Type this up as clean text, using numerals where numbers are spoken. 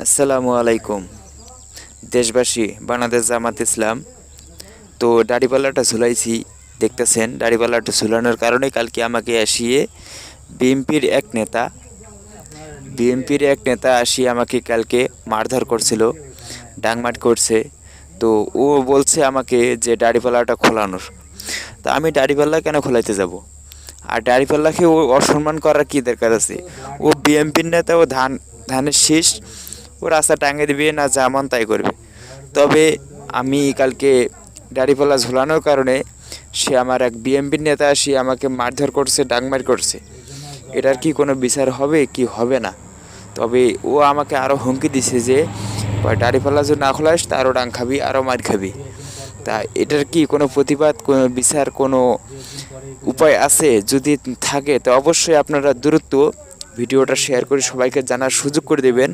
আসসালামু আলাইকুম দেশবাসী। বাংলাদেশ জামাত ইসলাম। তো দাড়িপাল্লাটা ঝুলাইছি, দেখতেছেন। দাড়িপাল্লাটা ঝুলানোর কারণে কালকে আমাকে আসিয়ে বিএনপির এক নেতা আসিয়ে আমাকে কালকে মারধর করছিল, ডাংমাট করছে। তো ও বলছে আমাকে যে দাড়িপাল্লাটা খোলানোর। তা আমি দাড়িপাল্লা কেন খোলাইতে যাব? আর দাড়িপাল্লাকে ও অসম্মান করার কি দরকার আছে? ও বিএনপির নেতা, ও ধানের শীষ। ও রাস্তা টাঙিয়ে দিবে না, যা মন তাই করবে। তবে আমি কালকে দাড়িপাল্লা ঝোলানোর কারণে সে আমার এক বিএনপির নেতা আসি আমাকে মারধর করছে, ডাংমার করছে। এটার কি কোনো বিচার হবে কি হবে না? তবে ও আমাকে আরও হুমকি দিছে যে দাড়িপাল্লা যদি না খোলাস তারও ডাং খাবি, আরও মার খাবি। তা এটার কি কোনো প্রতিবাদ, কোনো বিচার, কোনো উপায় আছে? যদি থাকে তো অবশ্যই আপনারা দ্রুত ভিডিওটা শেয়ার করে সবাইকে জানার সুযোগ করে দেবেন